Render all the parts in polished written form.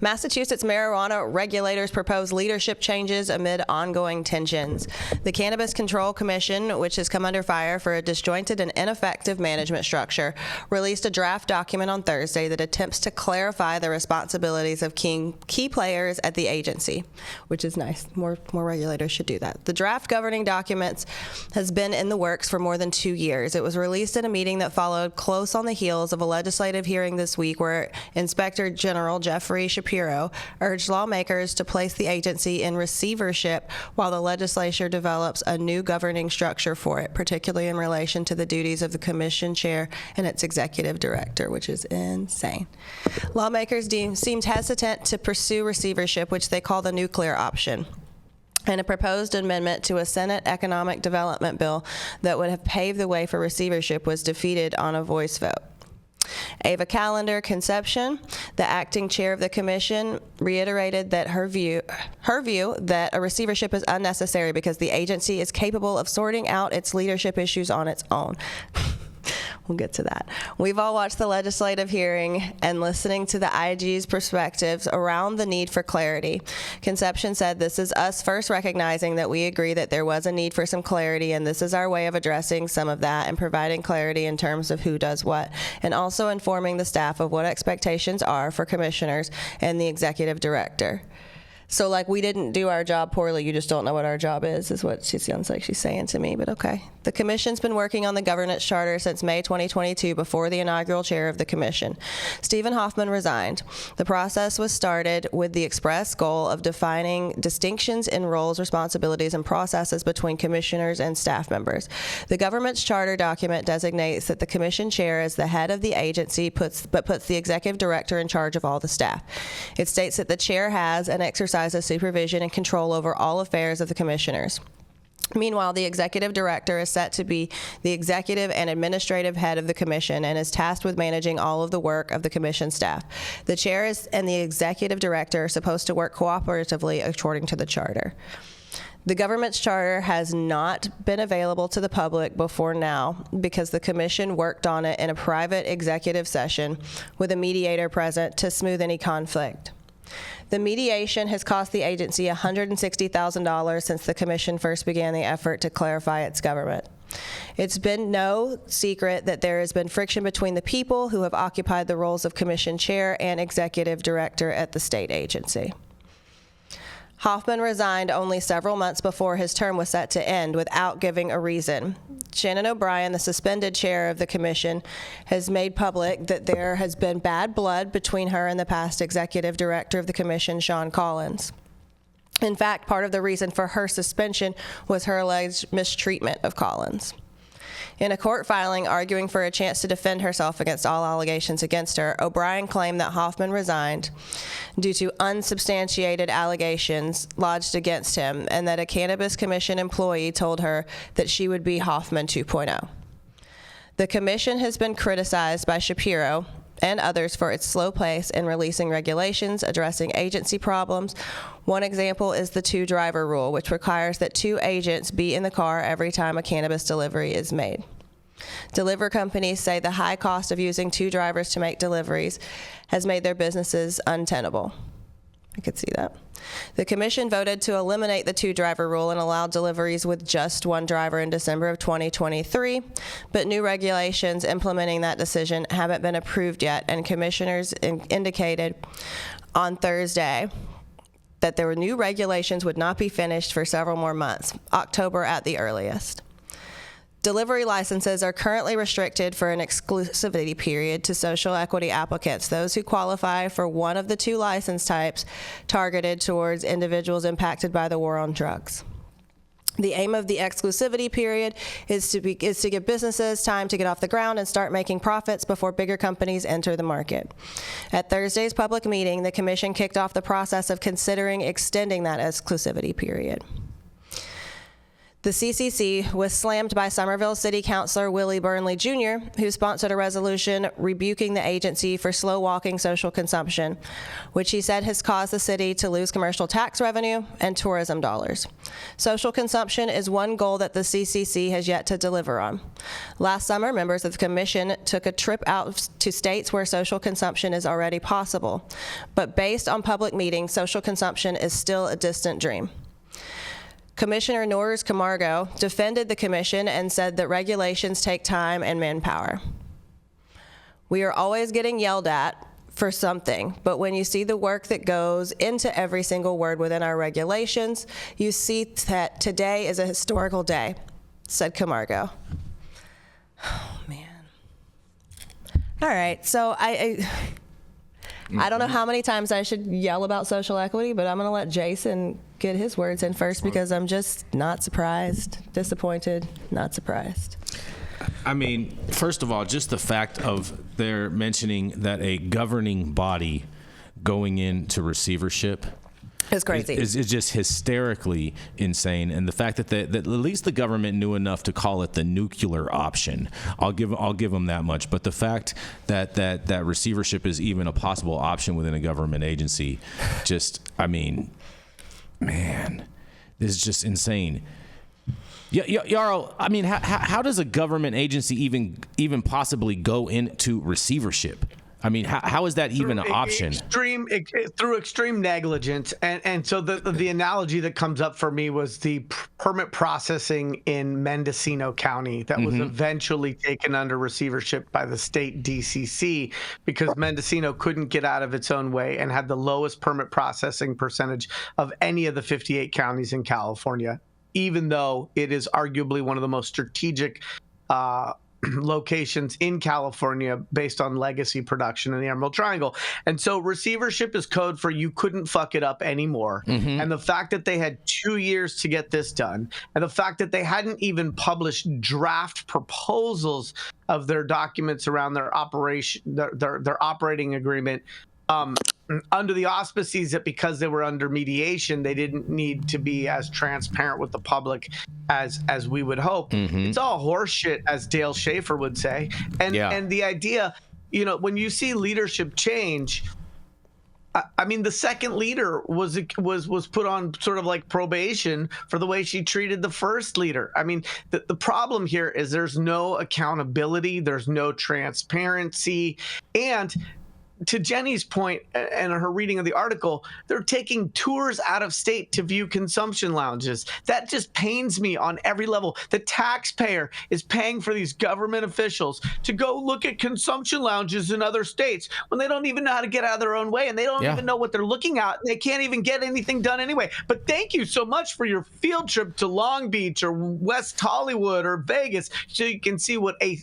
Massachusetts marijuana regulators propose leadership changes amid ongoing tensions. The Cannabis Control Commission, which has come under fire for a disjointed and ineffective management structure, released a draft document on Thursday that attempts to clarify the responsibilities of key players at the agency, which is nice. More regulators should do that. The draft governing documents has been in the works for more than 2 years. It was released at a meeting that followed close on the heels of a legislative hearing this week where Inspector General Jeffrey Shapiro urged lawmakers to place the agency in receivership while the legislature develops a new governing structure for it, particularly in relation to the duties of the commission chair and its executive director, which is insane. Lawmakers seemed hesitant to pursue receivership, which they call the nuclear option, and a proposed amendment to a Senate economic development bill that would have paved the way for receivership was defeated on a voice vote. Ava Callender Concepcion, the acting chair of the commission, reiterated that her view that a receivership is unnecessary because the agency is capable of sorting out its leadership issues on its own. We'll get to that. We've all watched the legislative hearing and listening to the IG's perspectives around the need for clarity. Concepcion said, "This is us first recognizing that we agree that there was a need for some clarity, and this is our way of addressing some of that and providing clarity in terms of who does what, and also informing the staff of what expectations are for commissioners and the executive director." So, like, we didn't do our job poorly, you just don't know what our job is what she sounds like she's saying to me, but okay. The commission's been working on the governance charter since May 2022 before the inaugural chair of the commission. Stephen Hoffman resigned. The process was started with the express goal of defining distinctions in roles, responsibilities, and processes between commissioners and staff members. The government's charter document designates that the commission chair is the head of the agency, but puts the executive director in charge of all the staff. It states that the chair has and exercises supervision and control over all affairs of the commissioners. Meanwhile, the executive director is set to be the executive and administrative head of the commission and is tasked with managing all of the work of the commission staff. The chair and the executive director are supposed to work cooperatively according to the charter. The government's charter has not been available to the public before now because the commission worked on it in a private executive session with a mediator present to smooth any conflict. The mediation has cost the agency $160,000 since the commission first began the effort to clarify its government. It's been no secret that there has been friction between the people who have occupied the roles of commission chair and executive director at the state agency. Hoffman resigned only several months before his term was set to end without giving a reason. Shannon O'Brien, the suspended chair of the commission, has made public that there has been bad blood between her and the past executive director of the commission, Sean Collins. In fact, part of the reason for her suspension was her alleged mistreatment of Collins. In a court filing arguing for a chance to defend herself against all allegations against her, O'Brien claimed that Hoffman resigned due to unsubstantiated allegations lodged against him and that a Cannabis Commission employee told her that she would be Hoffman 2.0. The commission has been criticized by Shapiro and others for its slow pace in releasing regulations addressing agency problems. One example is the 2-driver rule, which requires that 2 agents be in the car every time a cannabis delivery is made. Delivery companies say the high cost of using 2 drivers to make deliveries has made their businesses untenable. I could see that. The commission voted to eliminate the 2-driver rule and allow deliveries with just 1 driver in December of 2023, but new regulations implementing that decision haven't been approved yet, and commissioners indicated on Thursday that there were new regulations would not be finished for several more months, October at the earliest. Delivery licenses are currently restricted for an exclusivity period to social equity applicants, those who qualify for one of the 2 license types targeted towards individuals impacted by the war on drugs. The aim of the exclusivity period is to give businesses time to get off the ground and start making profits before bigger companies enter the market. At Thursday's public meeting, the commission kicked off the process of considering extending that exclusivity period. The CCC was slammed by Somerville City Councilor Willie Burnley Jr., who sponsored a resolution rebuking the agency for slow-walking social consumption, which he said has caused the city to lose commercial tax revenue and tourism dollars. Social consumption is one goal that the CCC has yet to deliver on. Last summer, members of the commission took a trip out to states where social consumption is already possible, but based on public meetings, social consumption is still a distant dream. Commissioner Norris Camargo defended the commission and said that regulations take time and manpower. We are always getting yelled at for something, but when you see the work that goes into every single word within our regulations, you see that today is a historical day, said Camargo. Oh, man. All right, so I don't know how many times I should yell about social equity, but I'm going to let Jason get his words in first because I'm just not surprised, disappointed, not surprised. I mean, first of all, just the fact of their mentioning that a governing body going into receivership It's crazy. Is just hysterically insane, and the fact that at least the government knew enough to call it the nuclear option, I'll give them that much. But the fact that receivership is even a possible option within a government agency, just, I mean, man, this is just insane. Yarrow, I mean, how does a government agency even possibly go into receivership? I mean, how is that even an option? Through extreme negligence. And so the analogy that comes up for me was the permit processing in Mendocino County that was eventually taken under receivership by the state DCC because Mendocino couldn't get out of its own way and had the lowest permit processing percentage of any of the 58 counties in California, even though it is arguably one of the most strategic locations in California based on legacy production in the Emerald Triangle. And so receivership is code for you couldn't fuck it up anymore. And the fact that they had 2 years to get this done, and the fact that they hadn't even published draft proposals of their documents around their operation, their operating agreement, under the auspices that because they were under mediation, they didn't need to be as transparent with the public as we would hope. It's all horseshit, as Dale Schaefer would say. And the idea, you know, when you see leadership change, I mean, the second leader was put on sort of like probation for the way she treated the first leader. I mean, the problem here is there's no accountability, there's no transparency, and to Jenny's point and her reading of the article, they're taking tours out of state to view consumption lounges. That just pains me on every level. The taxpayer is paying for these government officials to go look at consumption lounges in other states when they don't even know how to get out of their own way and they don't even know what they're looking at. They can't even get anything done anyway. But thank you so much for your field trip to Long Beach or West Hollywood or Vegas so you can see what a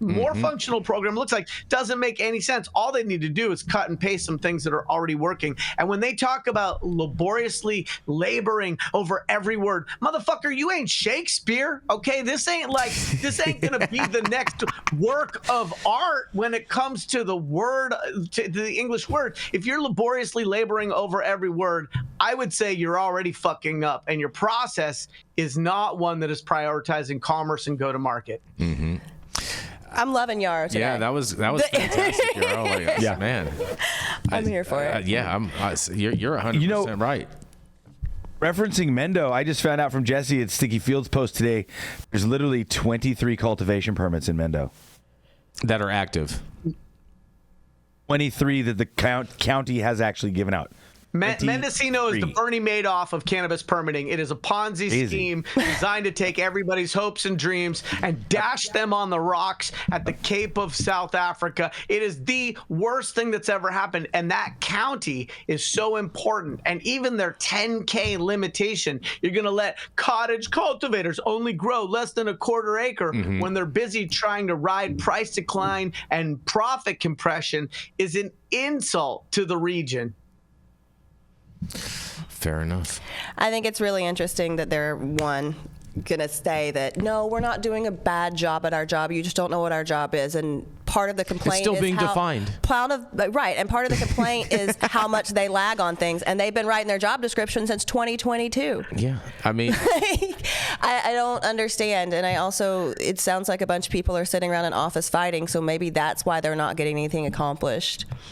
more functional program looks like. Doesn't make any sense. All they need to do is cut and paste some things that are already working. And when they talk about laboriously laboring over every word, motherfucker, you ain't Shakespeare, okay? This ain't gonna be the next work of art when it comes to the word, to the English word. If you're laboriously laboring over every word, I would say you're already fucking up, and your process is not one that is prioritizing commerce and go to market. I'm loving Yarrow today. Yeah, that was fantastic, Yarrow. Like, man, I'm here for it. You're 100% right. Referencing Mendo, I just found out from Jesse at Sticky Fields Post today, there's literally 23 cultivation permits in Mendo that are active. 23 that the county has actually given out. Mendocino is the Bernie Madoff of cannabis permitting. It is a Ponzi scheme designed to take everybody's hopes and dreams and dash them on the rocks at the Cape of South Africa. It is the worst thing that's ever happened, and that county is so important. And even their 10K limitation, you're going to let cottage cultivators only grow less than a quarter acre when they're busy trying to ride price decline and profit compression, is an insult to the region. Fair enough. I think it's really interesting that they're gonna say that no, we're not doing a bad job at our job. You just don't know what our job is, and part of the complaint It's still is being how, defined. Right, and part of the complaint is how much they lag on things, and they've been writing their job description since 2022. Yeah, I mean, I don't understand, and it sounds like a bunch of people are sitting around an office fighting, so maybe that's why they're not getting anything accomplished.